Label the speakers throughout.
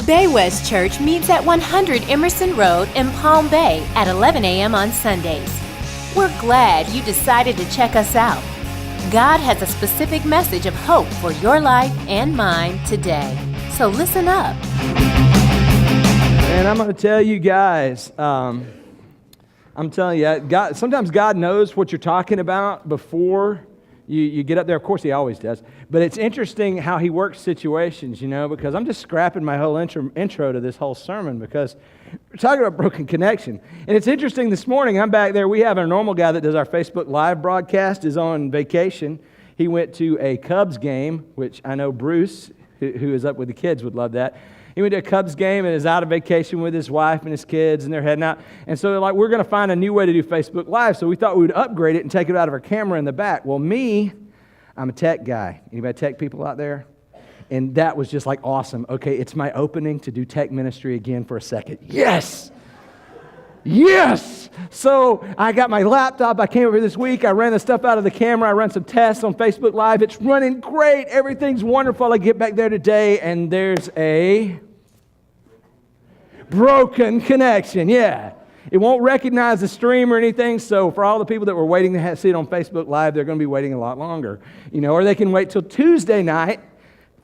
Speaker 1: Bay West Church meets at 100 Emerson Road in Palm Bay at 11 a.m. on Sundays. We're glad you decided to check us out. God has a specific message of hope for your life and mine today. So listen up.
Speaker 2: And I'm going to tell you guys, I'm telling you, sometimes God knows what you're talking about before you get up there. Of course, He always does. But it's interesting how He works situations, because I'm just scrapping my whole intro to this whole sermon because we're talking about broken connection. And it's interesting, this morning, I'm back there. We have our normal guy that does our Facebook Live broadcast is on vacation. He went to a Cubs game, which I know Bruce, who is up with the kids, would love that. He went to a Cubs game and is out of vacation with his wife and his kids, and they're heading out. And so they're like, we're going to find a new way to do Facebook Live. So we thought we would upgrade it and take it out of our camera in the back. Well, I'm a tech guy. Anybody tech people out there? And that was just like awesome. Okay, it's my opening to do tech ministry again for a second. Yes! Yes! So I got my laptop. I came over this week. I ran the stuff out of the camera. I ran some tests on Facebook Live. It's running great. Everything's wonderful. I get back there today, and there's a broken connection. Yeah. It won't recognize the stream or anything, so for all the people that were waiting to see it on Facebook Live, they're going to be waiting a lot longer. Or they can wait till Tuesday night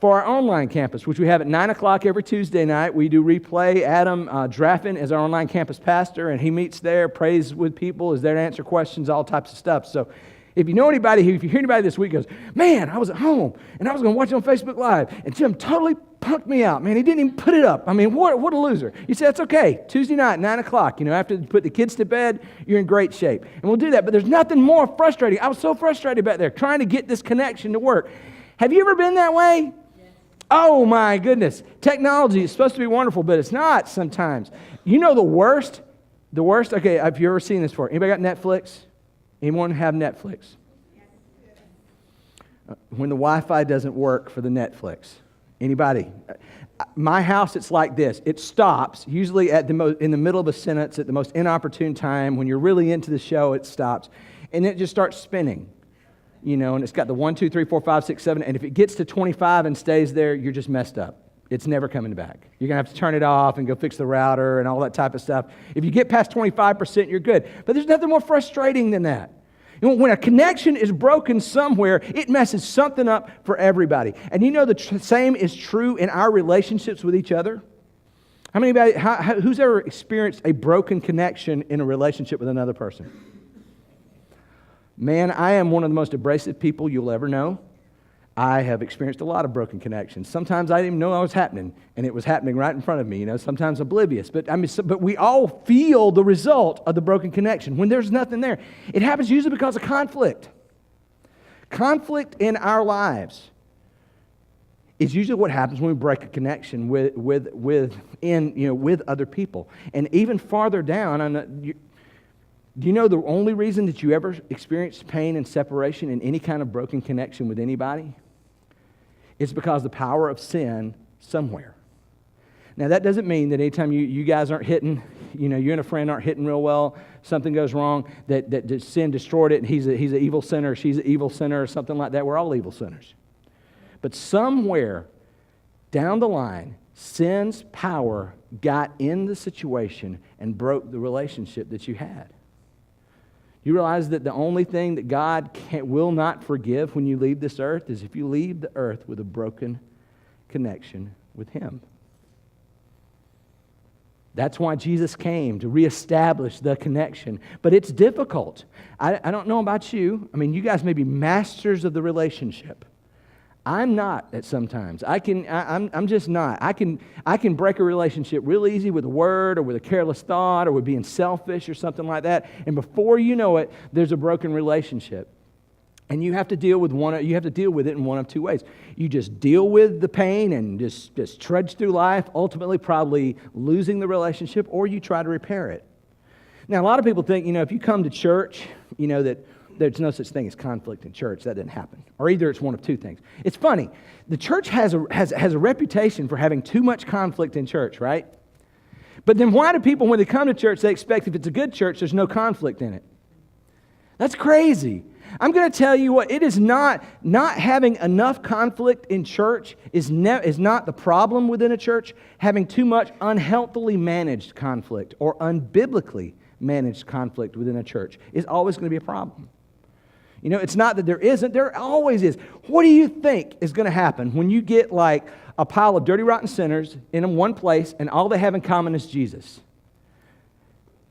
Speaker 2: for our online campus, which we have at 9 o'clock every Tuesday night. We do replay. Adam Draffin is our online campus pastor, and he meets there, prays with people, is there to answer questions, all types of stuff. So if you hear anybody this week goes, man, I was at home, and I was going to watch it on Facebook Live, and Jim totally punked me out. Man, he didn't even put it up. I mean, what a loser. You say, that's okay. Tuesday night, 9 o'clock, after you put the kids to bed, you're in great shape. And we'll do that, but there's nothing more frustrating. I was so frustrated back there trying to get this connection to work. Have you ever been that way? Oh my goodness. Technology is supposed to be wonderful, but it's not sometimes. The worst? Okay, have you ever seen this before? Anybody got Netflix? Anyone have Netflix? When the Wi-Fi doesn't work for the Netflix. Anybody? My house, it's like this. It stops, usually in the middle of a sentence, at the most inopportune time. When you're really into the show, it stops. And it just starts spinning. And it's got the 1, 2, 3, 4, 5, 6, 7, and if it gets to 25 and stays there, you're just messed up. It's never coming back. You're going to have to turn it off and go fix the router and all that type of stuff. If you get past 25%, you're good. But there's nothing more frustrating than that. When a connection is broken somewhere, it messes something up for everybody. And the same is true in our relationships with each other. Who's ever experienced a broken connection in a relationship with another person? Man, I am one of the most abrasive people you'll ever know. I have experienced a lot of broken connections. Sometimes I didn't even know it was happening, and it was happening right in front of me, sometimes oblivious. But we all feel the result of the broken connection when there's nothing there. It happens usually because of conflict. Conflict in our lives is usually what happens when we break a connection with other people. And even farther down, do you know the only reason that you ever experienced pain and separation in any kind of broken connection with anybody is because the power of sin somewhere. Now, that doesn't mean that anytime you guys aren't hitting, you and a friend aren't hitting real well, something goes wrong, that sin destroyed it, and he's an evil sinner, she's an evil sinner, or something like that. We're all evil sinners. But somewhere down the line, sin's power got in the situation and broke the relationship that you had. You realize that the only thing that God will not forgive when you leave this earth is if you leave the earth with a broken connection with Him. That's why Jesus came, to reestablish the connection. But it's difficult. I don't know about you. You guys may be masters of the relationship. I'm not at sometimes. I'm just not. I can break a relationship real easy with a word or with a careless thought or with being selfish or something like that. And before you know it, there's a broken relationship. And you have to deal with it in one of two ways. You just deal with the pain and just trudge through life, ultimately probably losing the relationship, or you try to repair it. Now, a lot of people think, if you come to church, that there's no such thing as conflict in church. That didn't happen. Or either it's one of two things. It's funny. The church has a reputation for having too much conflict in church, right? But then why do people, when they come to church, they expect if it's a good church, there's no conflict in it? That's crazy. I'm going to tell you what, it is not having enough conflict in church is not the problem within a church. Having too much unhealthily managed conflict or unbiblically managed conflict within a church is always going to be a problem. You know, it's not that there isn't, there always is. What do you think is going to happen when you get like a pile of dirty, rotten sinners in one place and all they have in common is Jesus?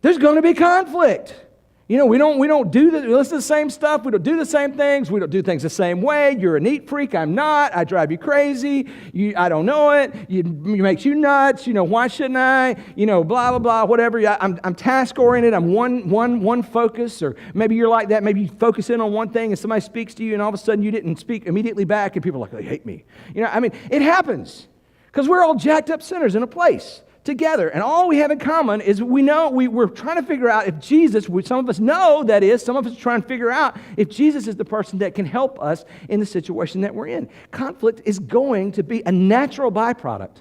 Speaker 2: There's going to be conflict. You know, we don't do we listen to the same stuff. We don't do the same things. We don't do things the same way. You're a neat freak. I'm not. I drive you crazy. I don't know it. It makes you nuts. You know, why shouldn't I? You know, blah, blah, blah, whatever. I'm task-oriented. I'm one focus. Or maybe you're like that. Maybe you focus in on one thing and somebody speaks to you and all of a sudden you didn't speak immediately back and people are like, they hate me. You know, I mean, it happens because we're all jacked up sinners in a place together, and all we have in common is we're trying to figure out if Jesus, some of us know that is, some of us are trying to figure out if Jesus is the person that can help us in the situation that we're in. Conflict is going to be a natural byproduct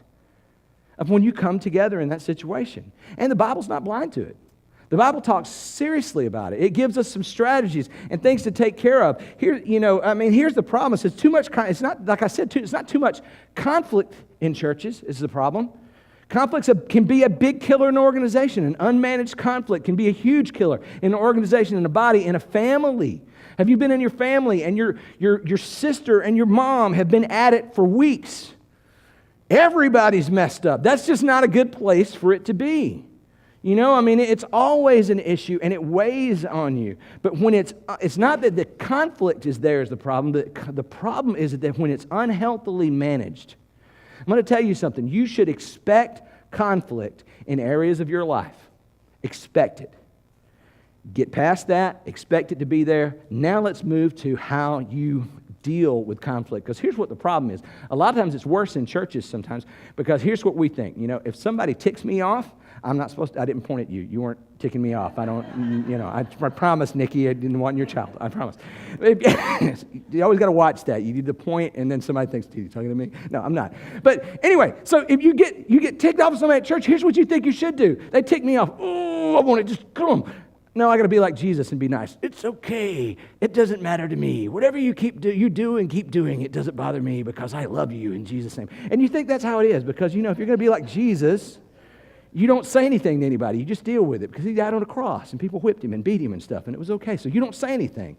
Speaker 2: of when you come together in that situation, and the Bible's not blind to it. The Bible talks seriously about it. It gives us some strategies and things to take care of. Here's the problem. It says too much. It's not, like I said, it's not too much conflict in churches is the problem. Conflicts can be a big killer in an organization. An unmanaged conflict can be a huge killer in an organization, in a body, in a family. Have you been in your family and your sister and your mom have been at it for weeks? Everybody's messed up. That's just not a good place for it to be. You know, I mean, it's always an issue and it weighs on you. But when it's not that the conflict is there is the problem. The problem is that when it's unhealthily managed. I'm going to tell you something. You should expect conflict in areas of your life. Expect it. Get past that. Expect it to be there. Now let's move to how you deal with conflict. Because here's what the problem is. A lot of times it's worse in churches sometimes because here's what we think. You know, if somebody ticks me off, I'm not supposed to, I didn't point at you. You weren't ticking me off. I don't, you know, I promise, Nikki, I didn't want your child. I promise. You always got to watch that. You need to point and then somebody thinks, are you talking to me? No, I'm not. But anyway, so if you get ticked off of somebody at church, here's what you think you should do. They tick me off. Oh, I want to just come. No, I got to be like Jesus and be nice. It's okay. It doesn't matter to me. Whatever you do and keep doing, it doesn't bother me because I love you in Jesus' name. And you think that's how it is because, you know, if you're going to be like Jesus, you don't say anything to anybody. You just deal with it because he died on a cross and people whipped him and beat him and stuff and it was okay. So you don't say anything.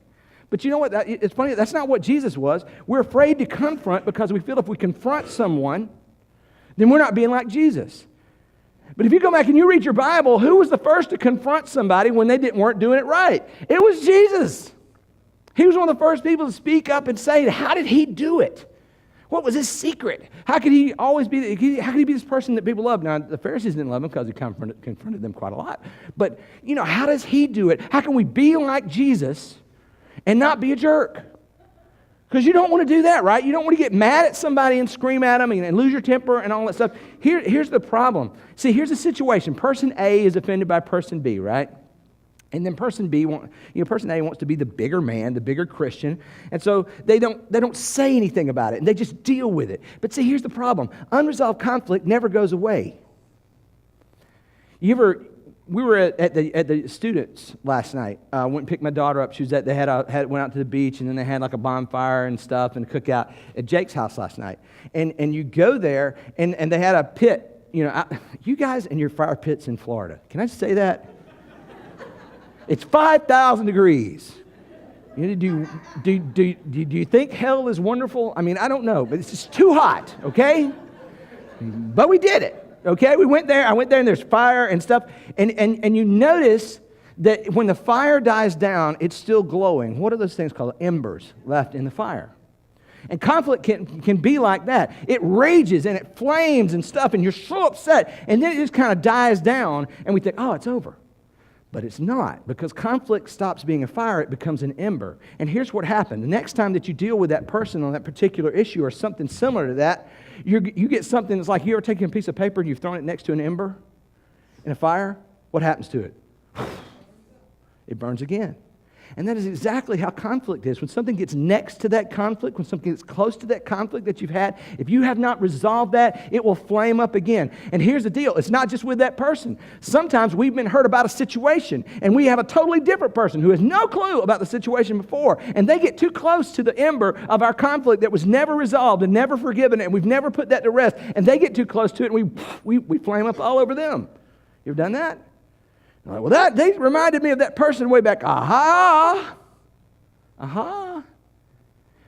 Speaker 2: But you know what? It's funny. That's not what Jesus was. We're afraid to confront because we feel if we confront someone, then we're not being like Jesus. But if you go back and you read your Bible, who was the first to confront somebody when they weren't doing it right? It was Jesus. He was one of the first people to speak up and say, how did he do it? What was his secret? How could he be this person that people love? Now, the Pharisees didn't love him because he confronted them quite a lot. But, you know, how does he do it? How can we be like Jesus and not be a jerk? Because you don't want to do that, right? You don't want to get mad at somebody and scream at them and lose your temper and all that stuff. Here's the problem. See, here's the situation. Person A is offended by person B, right? And then person A wants to be the bigger man, the bigger Christian, and so they don't say anything about it, and they just deal with it. But see, here's the problem: unresolved conflict never goes away. We were at the students last night. Went and picked my daughter up. She was went out to the beach, and then they had like a bonfire and stuff and a cookout at Jake's house last night. And you go there, and they had a pit. You know, you guys and your fire pits in Florida. Can I just say that? It's 5,000 degrees. Do you think hell is wonderful? I mean, I don't know, but it's just too hot, okay? But we did it, okay? We went there. I went there, and there's fire and stuff. And you notice that when the fire dies down, it's still glowing. What are those things called? Embers left in the fire. And conflict can be like that. It rages, and it flames and stuff, and you're so upset. And then it just kind of dies down, and we think, oh, it's over. But it's not, because conflict stops being a fire, it becomes an ember. And here's what happened. The next time that you deal with that person on that particular issue or something similar to that, you get something that's like, you ever taken a piece of paper and you've thrown it next to an ember in a fire? What happens to it? It burns again. And that is exactly how conflict is. When something gets next to that conflict, when something gets close to that conflict that you've had, if you have not resolved that, it will flame up again. And here's the deal. It's not just with that person. Sometimes we've been hurt about a situation, and we have a totally different person who has no clue about the situation before, and they get too close to the ember of our conflict that was never resolved and never forgiven, and we've never put that to rest, and they get too close to it, and we flame up all over them. You ever done that? Like, well, they reminded me of that person way back. Aha!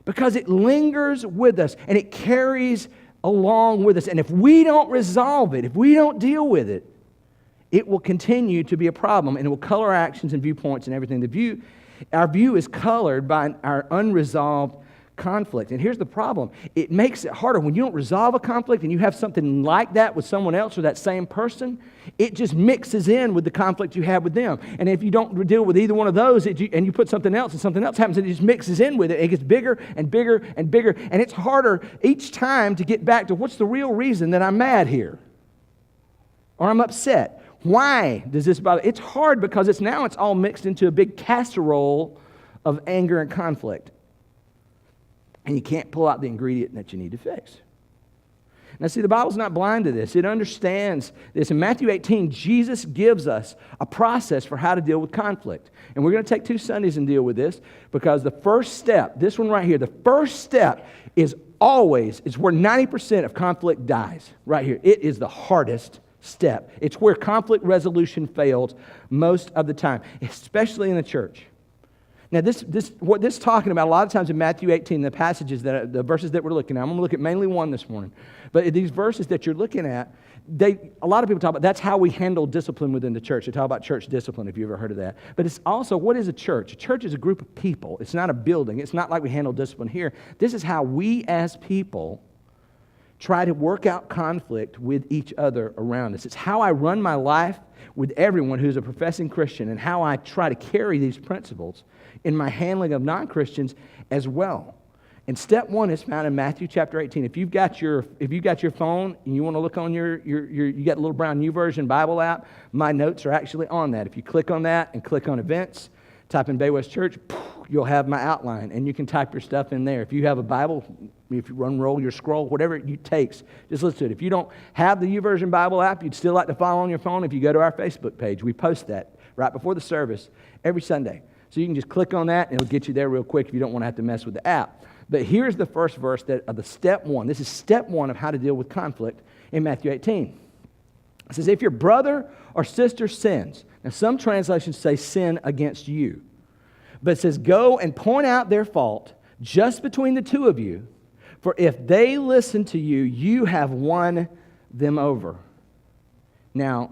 Speaker 2: Because it lingers with us and it carries along with us. And if we don't resolve it, if we don't deal with it, it will continue to be a problem and it will color our actions and viewpoints and everything. Our view is colored by our unresolved conflict. And here's the problem. It makes it harder. When you don't resolve a conflict and you have something like that with someone else or that same person, it just mixes in with the conflict you have with them. And if you don't deal with either one of those and you put something else and something else happens, it just mixes in with it. It gets bigger and bigger and bigger. And it's harder each time to get back to what's the real reason that I'm mad here or I'm upset. Why does this bother? It's hard because it's all mixed into a big casserole of anger and conflict. And you can't pull out the ingredient that you need to fix. Now, see, the Bible's not blind to this. It understands this. In Matthew 18, Jesus gives us a process for how to deal with conflict. And we're going to take 2 Sundays and deal with this because the first step, this one right here, the first step is where 90% of conflict dies. Right here. It is the hardest step. It's where conflict resolution fails most of the time, especially in the church. Now, what this is talking about, a lot of times in Matthew 18, the verses that we're looking at, I'm going to look at mainly one this morning. But these verses that you're looking at, a lot of people talk about that's how we handle discipline within the church. They talk about church discipline, if you've ever heard of that. But it's also, what is a church? A church is a group of people. It's not a building. It's not like we handle discipline here. This is how we as people try to work out conflict with each other around us. It's how I run my life with everyone who's a professing Christian and how I try to carry these principles in my handling of non-Christians as well. And step 1 is found in Matthew chapter 18. If you've got your phone and you want to look on you got a little brown YouVersion Bible app, my notes are actually on that. If you click on that and click on events, type in Bay West Church, you'll have my outline and you can type your stuff in there. If you have a Bible, if you unroll your scroll, whatever it takes, just listen to it. If you don't have the YouVersion Bible app, you'd still like to follow on your phone, if you go to our Facebook page, we post that right before the service every Sunday. So you can just click on that and it'll get you there real quick if you don't want to have to mess with the app. But here's the first verse of the step 1. This is step 1 of how to deal with conflict in Matthew 18. It says, if your brother or sister sins, now some translations say sin against you, but it says, go and point out their fault just between the two of you, for if they listen to you, you have won them over. Now,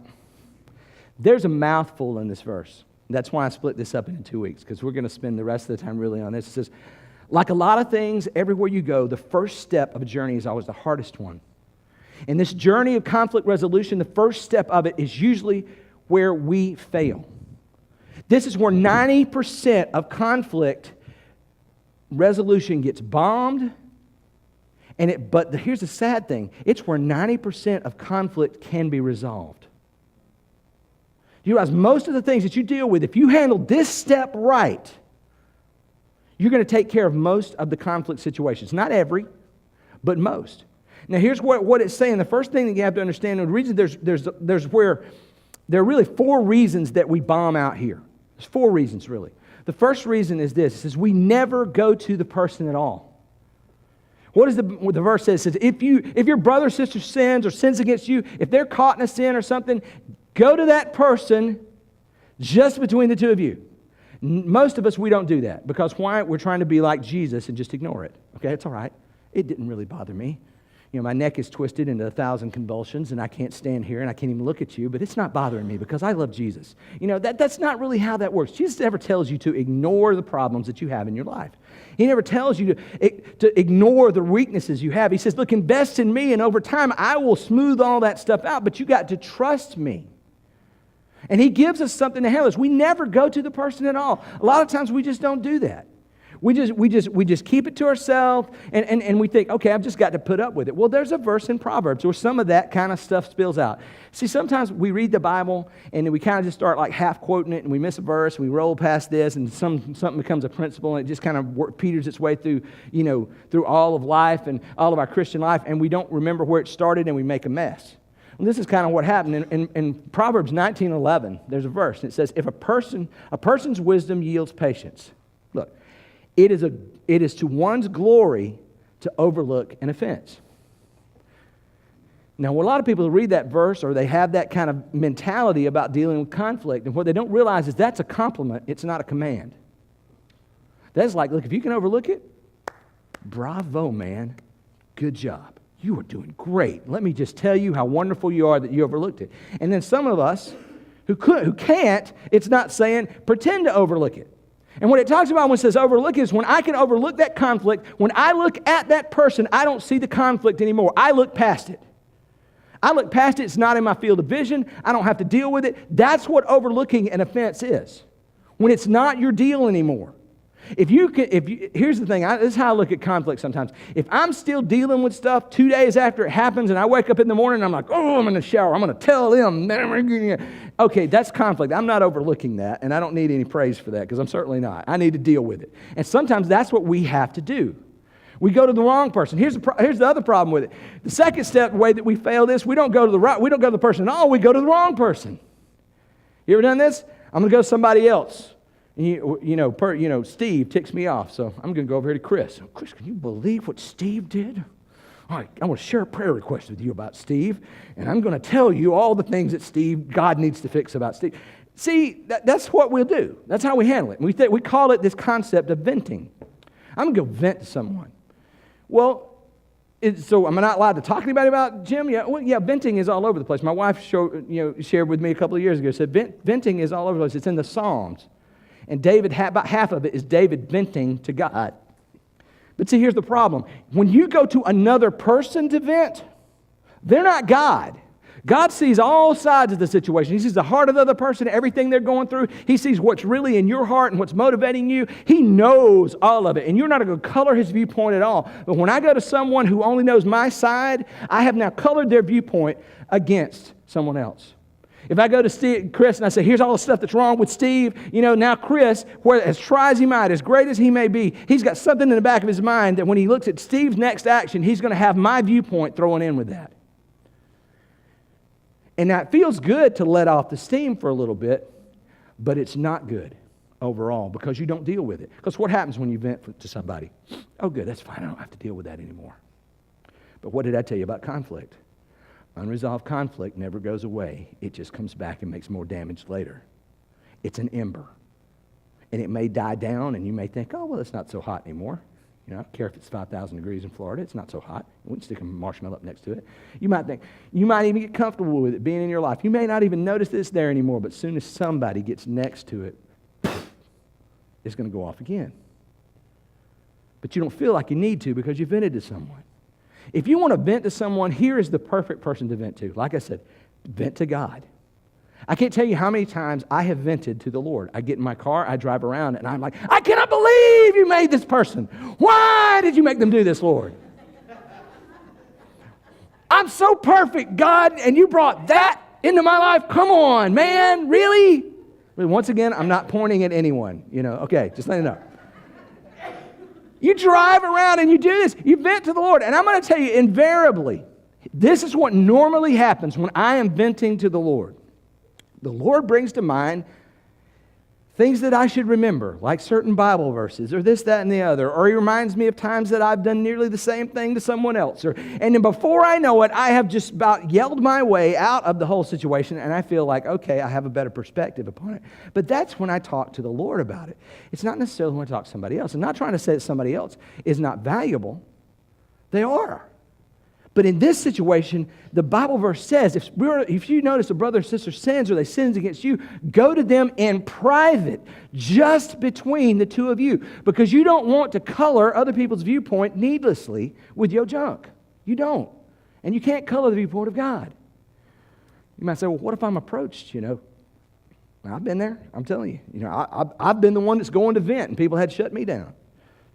Speaker 2: there's a mouthful in this verse. That's why I split this up into 2 weeks, because we're going to spend the rest of the time really on this. It says, like a lot of things, everywhere you go, the first step of a journey is always the hardest one. In this journey of conflict resolution, the first step of it is usually where we fail. This is where 90% of conflict resolution gets bombed. But here's the sad thing. It's where 90% of conflict can be resolved. You realize most of the things that you deal with, if you handle this step right, you're going to take care of most of the conflict situations. Not every, but most. Now here's what it's saying. The first thing that you have to understand, and the reason there are really 4 reasons that we bomb out here. There's 4 reasons really. The first reason is this. It says we never go to the person at all. What does the verse say? It says if your brother or sister sins or sins against you, if they're caught in a sin or something, go to that person just between the two of you. Most of us, we don't do that. Because why? We're trying to be like Jesus and just ignore it. Okay, it's all right. It didn't really bother me. My neck is twisted into 1,000 convulsions and I can't stand here and I can't even look at you, but it's not bothering me because I love Jesus. That's not really how that works. Jesus never tells you to ignore the problems that you have in your life. He never tells you to ignore the weaknesses you have. He says, look, invest in me and over time I will smooth all that stuff out, but you got to trust me. And he gives us something to handle us. We never go to the person at all. A lot of times we just don't do that. We just keep it to ourselves, and we think, okay, I've just got to put up with it. Well, there's a verse in Proverbs where some of that kind of stuff spills out. See, sometimes we read the Bible, and then we kind of just start like half quoting it, and we miss a verse, and we roll past this, and something becomes a principle, and it just kind of peters its way through, through all of life and all of our Christian life, and we don't remember where it started, and we make a mess. And this is kind of what happened. In Proverbs 19:11, there's a verse, and it says, if a person's wisdom yields patience. Look, it is to one's glory to overlook an offense. Now, a lot of people read that verse, or they have that kind of mentality about dealing with conflict, and what they don't realize is that's a compliment, it's not a command. That's like, look, if you can overlook it, bravo, man, good job. You are doing great. Let me just tell you how wonderful you are that you overlooked it. And then some of us who can't, it's not saying pretend to overlook it. And what it talks about when it says overlook is when I can overlook that conflict, when I look at that person, I don't see the conflict anymore. I look past it. I look past it. It's not in my field of vision. I don't have to deal with it. That's what overlooking an offense is. When it's not your deal anymore. Here's the thing, this is how I look at conflict sometimes. If I'm still dealing with stuff 2 days after it happens and I wake up in the morning and I'm like, oh, I'm in the shower, I'm going to tell them. Okay, that's conflict. I'm not overlooking that, and I don't need any praise for that because I'm certainly not. I need to deal with it. And sometimes that's what we have to do. We go to the wrong person. Here's the other problem with it. The second step, way that we fail this, we don't go to the person at all, we go to the wrong person. You ever done this? I'm going to go to somebody else. Steve ticks me off, so I'm going to go over here to Chris. Chris, can you believe what Steve did? All right, I want to share a prayer request with you about Steve, and I'm going to tell you all the things that God needs to fix about Steve. See, that's what we'll do. That's how we handle it. We call it this concept of venting. I'm going to go vent to someone. Well, so am I not allowed to talk to anybody about Jim? Yeah, venting is all over the place. My wife shared with me a couple of years ago, said venting is all over the place. It's in the Psalms. And David, about half of it is David venting to God. But see, here's the problem. When you go to another person to vent, they're not God. God sees all sides of the situation. He sees the heart of the other person, everything they're going through. He sees what's really in your heart and what's motivating you. He knows all of it. And you're not going to color his viewpoint at all. But when I go to someone who only knows my side, I have now colored their viewpoint against someone else. If I go to Chris and I say, here's all the stuff that's wrong with Steve, now Chris, as try as he might, as great as he may be, he's got something in the back of his mind that when he looks at Steve's next action, he's going to have my viewpoint thrown in with that. And that feels good to let off the steam for a little bit, but it's not good overall because you don't deal with it. Because what happens when you vent to somebody? Oh, good, that's fine. I don't have to deal with that anymore. But what did I tell you about conflict? Unresolved conflict never goes away. It just comes back and makes more damage later. It's an ember. And it may die down, and you may think, oh, well, it's not so hot anymore. I don't care if it's 5,000 degrees in Florida. It's not so hot. We can stick a marshmallow up next to it. You might even get comfortable with it being in your life. You may not even notice that it's there anymore, but as soon as somebody gets next to it, it's going to go off again. But you don't feel like you need to because you vented to someone. If you want to vent to someone, here is the perfect person to vent to. Like I said, vent to God. I can't tell you how many times I have vented to the Lord. I get in my car, I drive around, and I'm like, I cannot believe you made this person. Why did you make them do this, Lord? I'm so perfect, God, and you brought that into my life. Come on, man, really? Once again, I'm not pointing at anyone. Okay, just let you know. You drive around and you do this. You vent to the Lord. And I'm going to tell you, invariably, this is what normally happens when I am venting to the Lord. The Lord brings to mind things that I should remember, like certain Bible verses, or this, that, and the other. Or he reminds me of times that I've done nearly the same thing to someone else. And then before I know it, I have just about yelled my way out of the whole situation, and I feel like, okay, I have a better perspective upon it. But that's when I talk to the Lord about it. It's not necessarily when I talk to somebody else. I'm not trying to say that somebody else is not valuable. They are. But in this situation, the Bible verse says, if you notice a brother or sister sins or they sins against you, go to them in private, just between the two of you, because you don't want to color other people's viewpoint needlessly with your junk. You don't. And you can't color the viewpoint of God. You might say, well, what if I'm approached, I've been there. I'm telling you. I've been the one that's going to vent, and people had shut me down.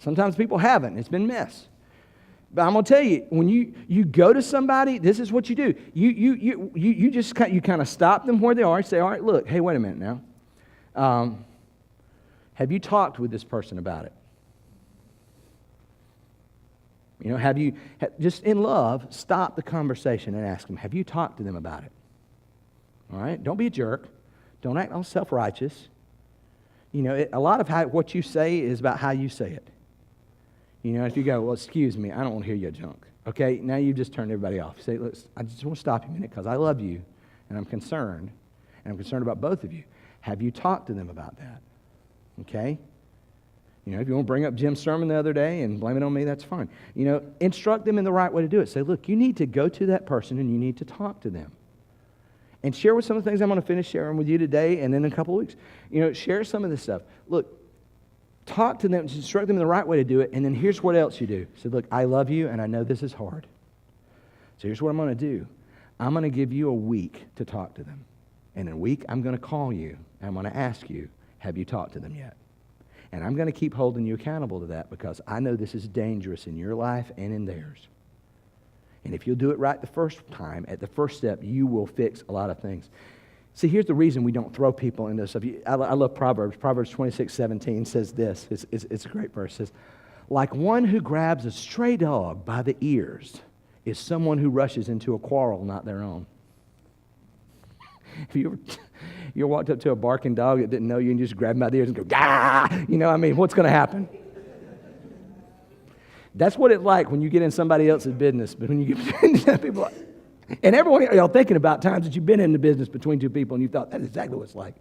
Speaker 2: Sometimes people haven't. It's been a mess. But I'm going to tell you, when you go to somebody, this is what you do. You just kind of stop them where they are and say, all right, look, hey, wait a minute now. Have you talked with this person about it? You know, just in love, stop the conversation and ask them, have you talked to them about it? All right? Don't be a jerk. Don't act all self-righteous. You know, a lot of what you say is about how you say it. You know, if you go, well, excuse me, I don't want to hear your junk. Okay, now you've just turned everybody off. Say, look, I just want to stop you a minute because I love you and I'm concerned about both of you. Have you talked to them about that? Okay? You know, if you want to bring up Jim's sermon the other day and blame it on me, that's fine. You know, instruct them in the right way to do it. Say, look, you need to go to that person and you need to talk to them. And share with some of the things I'm going to finish sharing with you today and then in a couple of weeks. You know, share some of this stuff. Look, talk to them, instruct them in the right way to do it, and then here's what else you do. Say, look, I love you, and I know this is hard. So here's what I'm going to do. I'm going to give you a week to talk to them. And in a week, I'm going to call you, and I'm going to ask you, have you talked to them yet? And I'm going to keep holding you accountable to that because I know this is dangerous in your life and in theirs. And if you'll do it right the first time, at the first step, you will fix a lot of things. See, here's the reason we don't throw people into stuff. I love Proverbs. Proverbs 26:17 says this. It's a great verse. It says, like one who grabs a stray dog by the ears is someone who rushes into a quarrel not their own. If you walked up to a barking dog that didn't know you and you just grab him by the ears and go, gah! You know, I mean, what's going to happen? That's what it's like when you get in somebody else's business. But when you get into people like, and everyone, y'all thinking about times that you've been in the business between two people and you thought, that's exactly what it's like.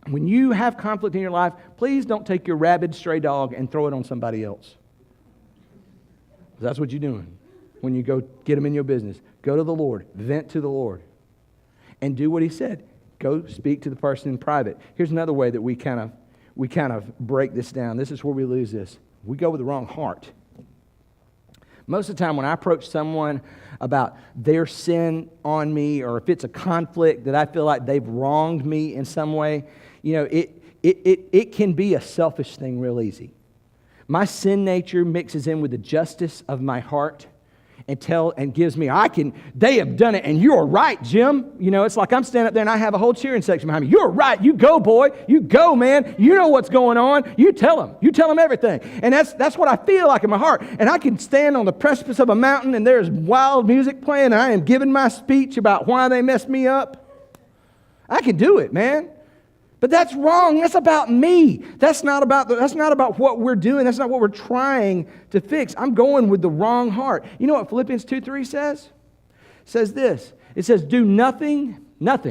Speaker 2: When you have conflict in your life, please don't take your rabid stray dog and throw it on somebody else. That's what you're doing when you go get them in your business. Go to the Lord. Vent to the Lord. And do what He said. Go speak to the person in private. Here's another way that we kind of break this down. This is where we lose this. We go with the wrong heart. Most of the time when I approach someone about their sin on me, or if it's a conflict that I feel like they've wronged me in some way, you know, it can be a selfish thing real easy. My sin nature mixes in with the justice of my heart and gives me, they have done it and you're right, Jim. You know, it's like I'm standing up there and I have a whole cheering section behind me. You're right. You go, boy. You go, man. You know what's going on. You tell them. You tell them everything. And that's what I feel like in my heart. And I can stand on the precipice of a mountain and there's wild music playing and I am giving my speech about why they messed me up. I can do it, man. But that's wrong. That's about me. That's not about what we're doing. That's not what we're trying to fix. I'm going with the wrong heart. You know what Philippians 2:3 says? It says this. It says, do nothing. Not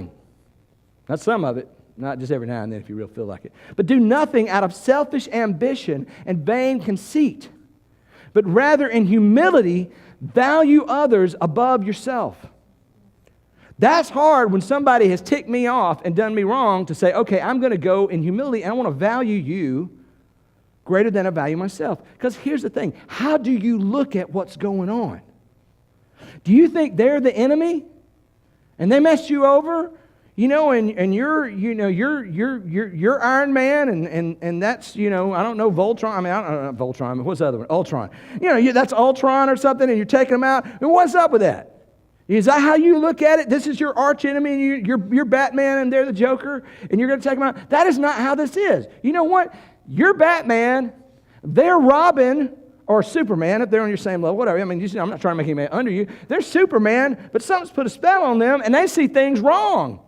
Speaker 2: some of it. Not just every now and then if you really feel like it. But do nothing out of selfish ambition and vain conceit. But rather in humility, value others above yourself. That's hard when somebody has ticked me off and done me wrong to say, okay, I'm going to go in humility and I want to value you greater than I value myself. Because here's the thing. How do you look at what's going on? Do you think they're the enemy and they messed you over? You know, and you're Iron Man and that's, you know, I don't know, Voltron. I mean, I don't know Voltron. What's the other one? Ultron. You know, that's Ultron or something and you're taking them out. And what's up with that? Is that how you look at it? This is your arch enemy and you're Batman and they're the Joker and you're going to take them out? That is not how this is. You know what? You're Batman, they're Robin or Superman if they're on your same level, whatever. I mean, I'm not trying to make anybody under you. They're Superman, but something's put a spell on them and they see things wrong.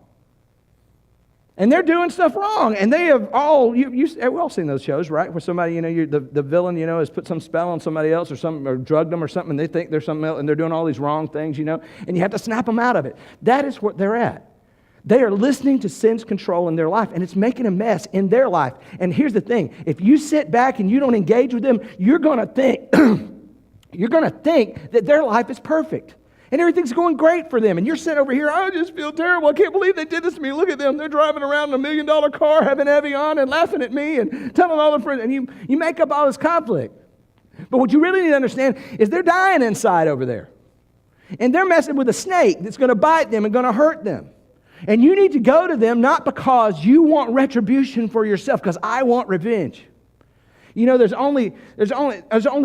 Speaker 2: And they're doing stuff wrong. And they have all, we've all seen those shows, right? Where somebody, you know, the villain, you know, has put some spell on somebody else or drugged them or something, and they think they're something else, and they're doing all these wrong things, you know, and you have to snap them out of it. That is what they're at. They are listening to sin's control in their life, and it's making a mess in their life. And here's the thing. If you sit back and you don't engage with them, you're going to think, that their life is perfect. And everything's going great for them. And you're sitting over here, I just feel terrible. I can't believe they did this to me. Look at them. They're driving around in $1 million car, having Evian and laughing at me and telling all their friends. And you make up all this conflict. But what you really need to understand is they're dying inside over there. And they're messing with a snake that's going to bite them and going to hurt them. And you need to go to them not because you want retribution for yourself, because I want revenge. You know, there's only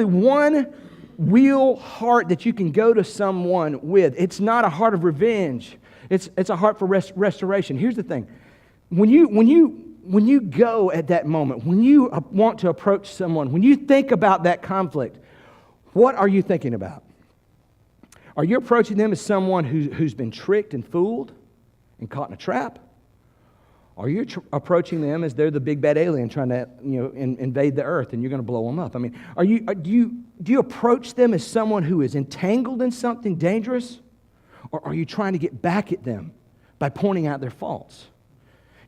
Speaker 2: one real heart that you can go to someone with. It's not a heart of revenge. It's a heart for restoration. Here's the thing. When you go at that moment, when you want to approach someone, when you think about that conflict, what are you thinking about? Are you approaching them as someone who's been tricked and fooled and caught in a trap? Are you approaching them as they're the big bad alien trying to, invade the earth and you're going to blow them up? I mean, do you approach them as someone who is entangled in something dangerous? Or are you trying to get back at them by pointing out their faults?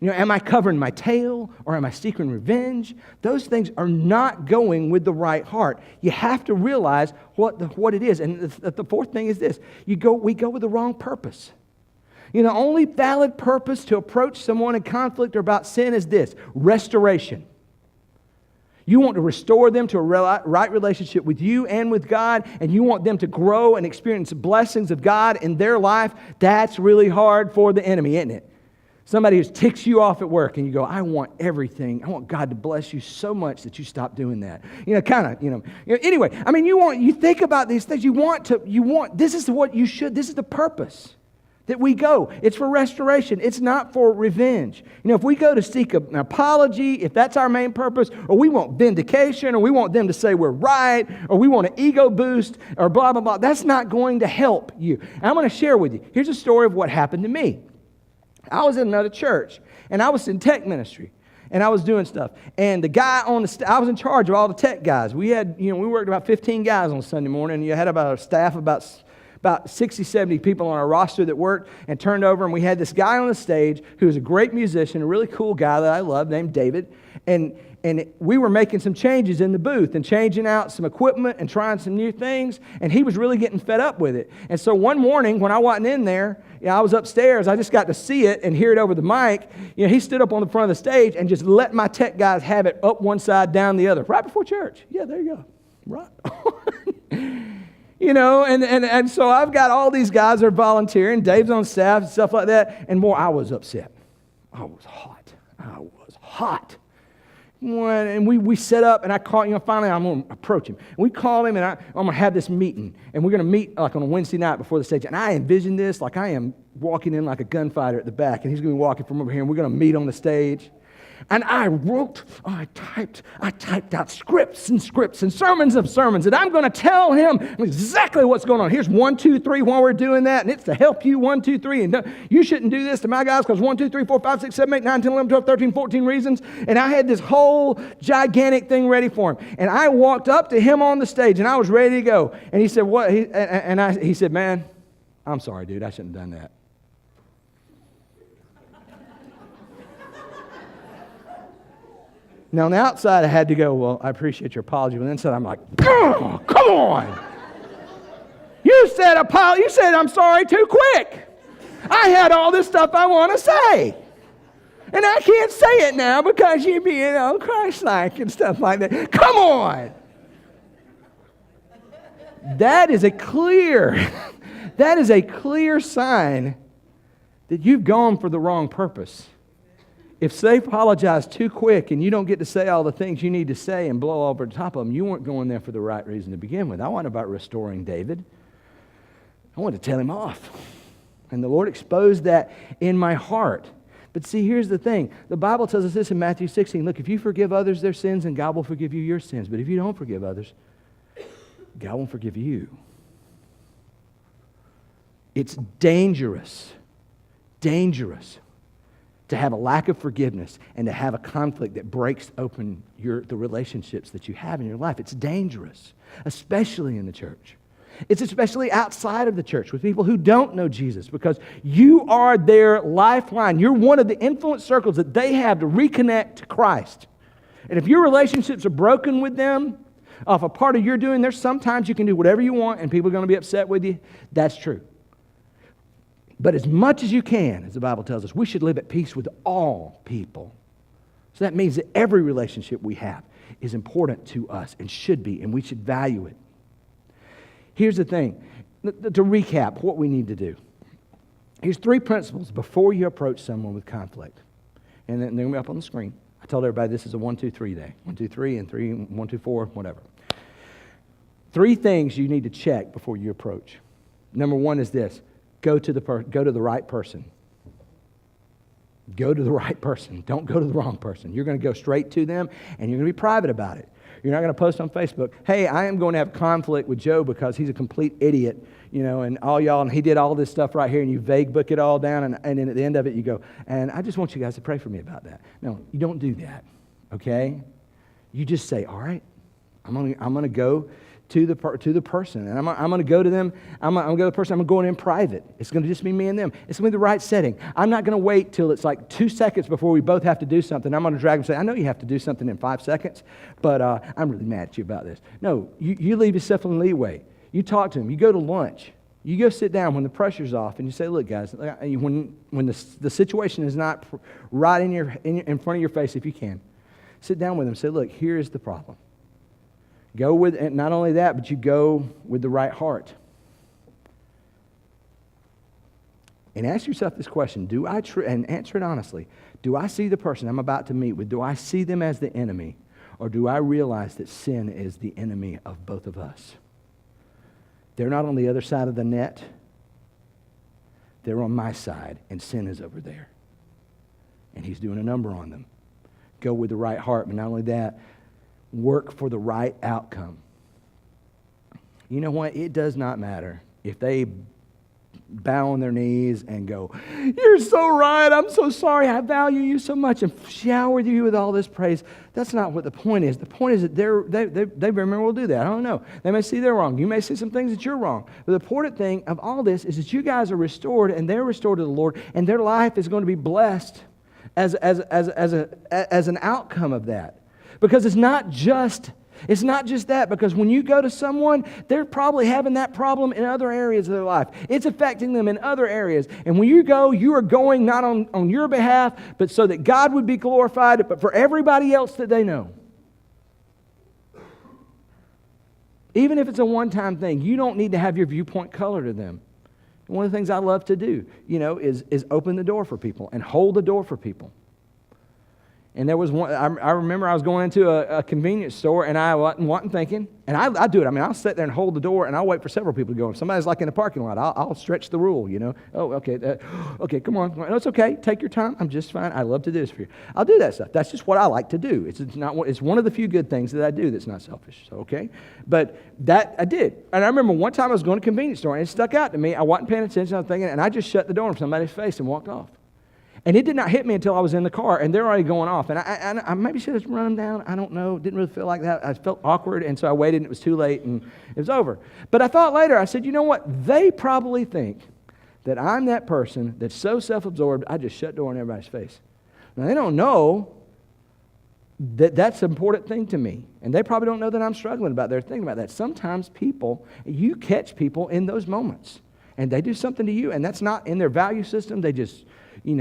Speaker 2: Am I covering my tail or am I seeking revenge? Those things are not going with the right heart. You have to realize what it is. And the fourth thing is this. We go with the wrong purpose. Only valid purpose to approach someone in conflict or about sin is this: restoration. You want to restore them to a right relationship with you and with God, and you want them to grow and experience blessings of God in their life. That's really hard for the enemy, isn't it? Somebody who ticks you off at work and you go, I want everything. I want God to bless you so much that you stop doing that. Anyway, I mean, you think about these things. This is what you should, this is the purpose that we go. It's for restoration. It's not for revenge. If we go to seek an apology, if that's our main purpose, or we want vindication, or we want them to say we're right, or we want an ego boost, or blah, blah, blah, that's not going to help you. And I'm going to share with you. Here's a story of what happened to me. I was in another church, and I was in tech ministry, and I was doing stuff. And the guy on the I was in charge of all the tech guys. We had, we worked about 15 guys on Sunday morning, and you had about a staff about 60, 70 people on our roster that worked and turned over, and we had this guy on the stage who was a great musician, a really cool guy that I loved named David, and we were making some changes in the booth and changing out some equipment and trying some new things, and he was really getting fed up with it. And so one morning when I wasn't in there, I was upstairs, I just got to see it and hear it over the mic. He stood up on the front of the stage and just let my tech guys have it up one side, down the other, right before church. Yeah, there you go. Right on. And so I've got all these guys that are volunteering, Dave's on staff and stuff like that, and more, I was upset. I was hot. And we set up, and I called, finally I'm going to approach him. And we called him, and I'm going to have this meeting. And we're going to meet like on a Wednesday night before the stage. And I envision this like I am walking in like a gunfighter at the back, and he's going to be walking from over here, and we're going to meet on the stage. And I typed out scripts and sermons of sermons, and I'm going to tell him exactly what's going on. Here's 1, 2, 3 while we're doing that, and it's to help you, 1, 2, 3, and you shouldn't do this to my guys because 1, 2, 3, 4, 5, 6, 7, 8, 9, 10, 11, 12, 13, 14 reasons. And I had this whole gigantic thing ready for him. And I walked up to him on the stage, and I was ready to go. And he said, what? He said, man, I'm sorry, dude, I shouldn't have done that. Now, on the outside, I had to go, well, I appreciate your apology. But inside, I'm like, oh, come on. You said I'm sorry too quick. I had all this stuff I want to say. And I can't say it now because you're being Christ-like and stuff like that. Come on. That is a clear sign that you've gone for the wrong purpose. If they apologize too quick and you don't get to say all the things you need to say and blow over the top of them, you weren't going there for the right reason to begin with. I wasn't about restoring David. I wanted to tell him off. And the Lord exposed that in my heart. But see, here's the thing. The Bible tells us this in Matthew 16. Look, if you forgive others their sins, then God will forgive you your sins. But if you don't forgive others, God won't forgive you. It's dangerous to have a lack of forgiveness and to have a conflict that breaks open the relationships that you have in your life. It's dangerous, especially in the church. It's especially outside of the church with people who don't know Jesus, because you are their lifeline. You're one of the influence circles that they have to reconnect to Christ. And if your relationships are broken with them, off a part of your doing, there's sometimes you can do whatever you want and people are going to be upset with you. That's true. But as much as you can, as the Bible tells us, we should live at peace with all people. So that means that every relationship we have is important to us and should be, and we should value it. Here's the thing. To recap what we need to do. Here's 3 principles before you approach someone with conflict. And they're going to be up on the screen. I told everybody this is a 1, 2, 3 day. 1, 2, 3, and 3, 1, 2, 4, whatever. 3 things you need to check before you approach. Number 1 is this: go to the right person. Go to the right person. Don't go to the wrong person. You're going to go straight to them, and you're going to be private about it. You're not going to post on Facebook, hey, I am going to have conflict with Joe because he's a complete idiot, and all y'all, and he did all this stuff right here, and you vague book it all down, and then at the end of it you go, and I just want you guys to pray for me about that. No, you don't do that, okay? You just say, all right, I'm going to go to the person, and I'm going to go to them. I'm going to go to the person. I'm going to go in private. It's going to just be me and them. It's going to be the right setting. I'm not going to wait till it's like 2 seconds before we both have to do something. I'm going to drag them and say, I know you have to do something in 5 seconds, but I'm really mad at you about this. No, you leave yourself some leeway. You talk to them. You go to lunch. You go sit down when the pressure's off, and you say, look, guys, when the situation is not right in front of your face, if you can, sit down with them and say, look, here's the problem. Go with, and not only that, but you go with the right heart. And ask yourself this question, and answer it honestly. Do I see the person I'm about to meet with, do I see them as the enemy? Or do I realize that sin is the enemy of both of us? They're not on the other side of the net. They're on my side, and sin is over there. And he's doing a number on them. Go with the right heart, but not only that, work for the right outcome. You know what? It does not matter if they bow on their knees and go, you're so right, I'm so sorry, I value you so much, and shower you with all this praise. That's not what the point is. The point is that they very well will do that. I don't know. They may see they're wrong. You may see some things that you're wrong. But the important thing of all this is that you guys are restored, and they're restored to the Lord, and their life is going to be blessed as an outcome of that. Because it's not just that, because when you go to someone, they're probably having that problem in other areas of their life. It's affecting them in other areas. And when you go, you are going not on your behalf, but so that God would be glorified, but for everybody else that they know. Even if it's a one-time thing, you don't need to have your viewpoint color to them. One of the things I love to do, is open the door for people and hold the door for people. And there was one, I remember I was going into a convenience store, and I wasn't thinking, and I do it. I'll sit there and hold the door, and I'll wait for several people to go. If somebody's like in a parking lot, I'll stretch the rule, Oh, okay, okay, come on. No, it's okay. Take your time. I'm just fine. I love to do this for you. I'll do that stuff. That's just what I like to do. It's one of the few good things that I do that's not selfish, so okay? But that I did. And I remember one time I was going to a convenience store, and it stuck out to me. I wasn't paying attention. I was thinking, and I just shut the door in somebody's face and walked off. And it did not hit me until I was in the car, and they're already going off. And I maybe should have run them down. I don't know. Didn't really feel like that. I felt awkward, and so I waited, and it was too late, and it was over. But I thought later, I said, you know what? They probably think that I'm that person that's so self-absorbed, I just shut the door in everybody's face. Now, they don't know that that's an important thing to me. And they probably don't know that I'm struggling about that. They're thinking about that. Sometimes you catch people in those moments, and they do something to you, and that's not in their value system. They just... and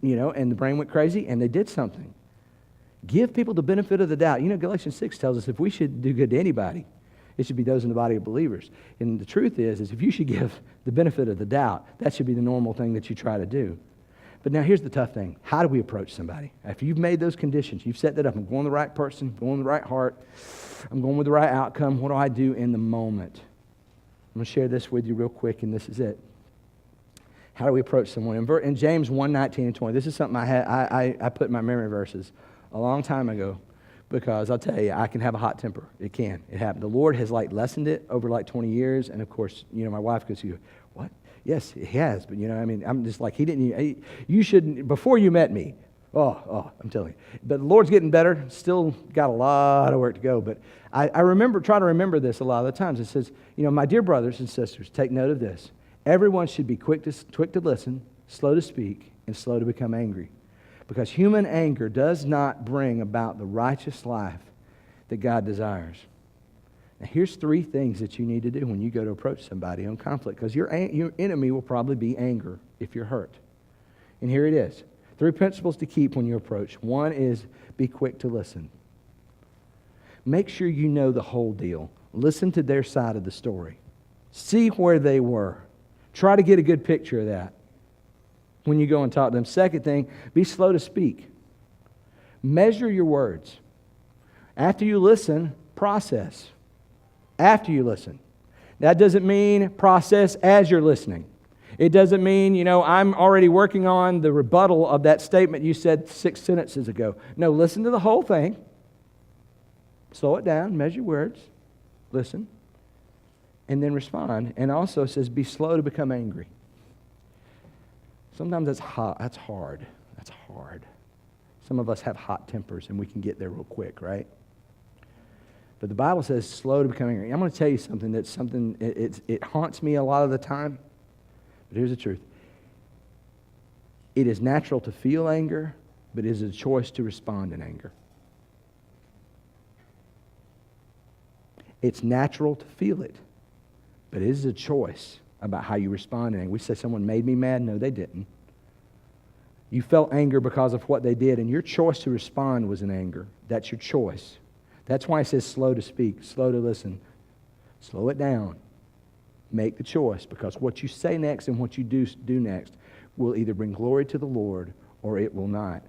Speaker 2: the brain went crazy, and they did something. Give people the benefit of the doubt. Galatians 6 tells us if we should do good to anybody, it should be those in the body of believers. And the truth is if you should give the benefit of the doubt, that should be the normal thing that you try to do. But now here's the tough thing. How do we approach somebody? After you've made those conditions, you've set that up, I'm going with the right person, I'm going with the right heart, I'm going with the right outcome, what do I do in the moment? I'm going to share this with you real quick, and this is it. How do we approach someone? In James 1:19 and 20, this is something I put in my memory verses a long time ago, because I'll tell you, I can have a hot temper. It can. It happened. The Lord has lessened it over 20 years, and of course, my wife goes, what? Yes, He has, but I'm just like, you shouldn't, before you met me, I'm telling you. But the Lord's getting better, still got a lot of work to go, but I try to remember this a lot of the times. It says, my dear brothers and sisters, take note of this. Everyone should be quick to listen, slow to speak, and slow to become angry. Because human anger does not bring about the righteous life that God desires. Now, here's 3 things that you need to do when you go to approach somebody on conflict. Because your enemy will probably be anger if you're hurt. And here it is. 3 principles to keep when you approach. 1 is be quick to listen. Make sure you know the whole deal. Listen to their side of the story. See where they were. Try to get a good picture of that when you go and talk to them. Second thing, be slow to speak. Measure your words. After you listen, process. After you listen. That doesn't mean process as you're listening. It doesn't mean, I'm already working on the rebuttal of that statement you said 6 sentences ago. No, listen to the whole thing. Slow it down, measure words, listen, and then respond. And also it says, be slow to become angry. Sometimes that's hot. That's hard. That's hard. Some of us have hot tempers, and we can get there real quick, right? But the Bible says slow to become angry. I'm going to tell you something it haunts me a lot of the time. But here's the truth. It is natural to feel anger, but it is a choice to respond in anger. It's natural to feel it, but it is a choice about how you respond in anger. We say someone made me mad. No, they didn't. You felt anger because of what they did, and your choice to respond was in anger. That's your choice. That's why it says slow to speak, slow to listen. Slow it down. Make the choice, because what you say next and what you do next will either bring glory to the Lord or it will not.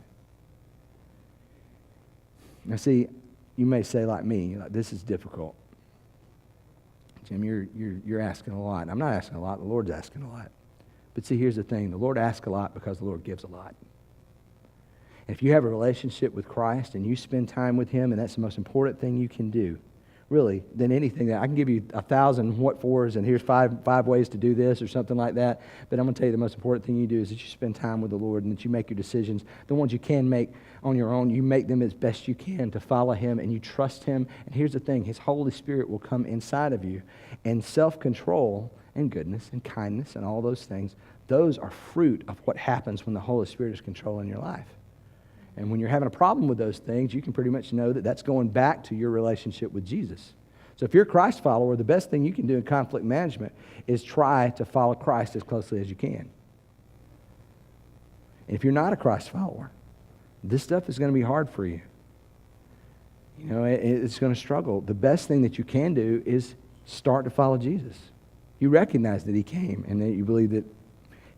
Speaker 2: Now see, you may say like me, this is difficult. Jim, you're asking a lot. I'm not asking a lot. The Lord's asking a lot. But see, here's the thing. The Lord asks a lot because the Lord gives a lot. And if you have a relationship with Christ and you spend time with Him, and that's the most important thing you can do, really, than anything. That I can give you 1,000 what-fors, and here's five ways to do this or something like that. But I'm going to tell you the most important thing you do is that you spend time with the Lord and that you make your decisions. The ones you can make on your own, you make them as best you can to follow Him, and you trust Him. And here's the thing. His Holy Spirit will come inside of you. And self-control and goodness and kindness and all those things, those are fruit of what happens when the Holy Spirit is controlling your life. And when you're having a problem with those things, you can pretty much know that that's going back to your relationship with Jesus. So if you're a Christ follower, the best thing you can do in conflict management is try to follow Christ as closely as you can. And if you're not a Christ follower, this stuff is going to be hard for you. It's going to struggle. The best thing that you can do is start to follow Jesus. You recognize that He came and that you believe that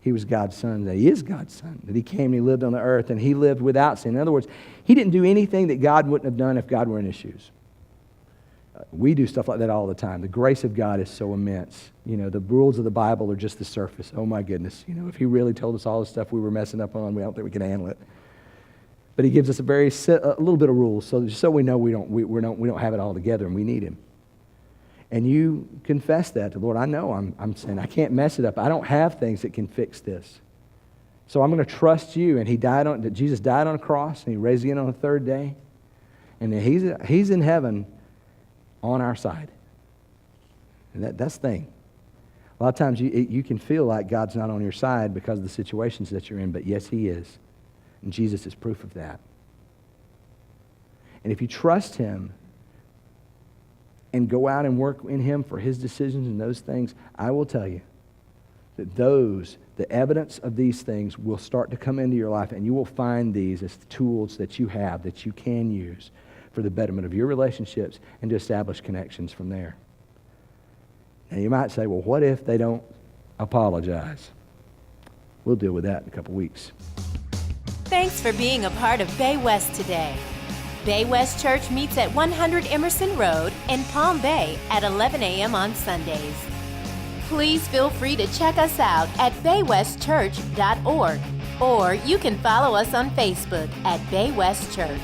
Speaker 2: He was God's Son, that He is God's Son, that He came and He lived on the earth and He lived without sin. In other words, He didn't do anything that God wouldn't have done if God were in His shoes. We do stuff like that all the time. The grace of God is so immense. The rules of the Bible are just the surface. Oh my goodness. If He really told us all the stuff we were messing up on, we don't think we can handle it. But He gives us a little bit of rules so we know we don't have it all together and we need Him. And you confess that to the Lord. I know I'm saying I can't mess it up. I don't have things that can fix this. So I'm going to trust You. And that Jesus died on a cross and He raised again on the third day. And that He's in heaven on our side. And that's the thing. A lot of times you can feel like God's not on your side because of the situations that you're in, but yes, He is. And Jesus is proof of that. And if you trust Him and go out and work in Him for His decisions and those things, I will tell you that the evidence of these things will start to come into your life, and you will find these as tools that you have that you can use for the betterment of your relationships and to establish connections from there. Now you might say, well, what if they don't apologize? We'll deal with that in a couple weeks.
Speaker 1: Thanks for being a part of Bay West today. Bay West Church meets at 100 Emerson Road in Palm Bay at 11 a.m. on Sundays. Please feel free to check us out at baywestchurch.org, or you can follow us on Facebook at Bay West Church.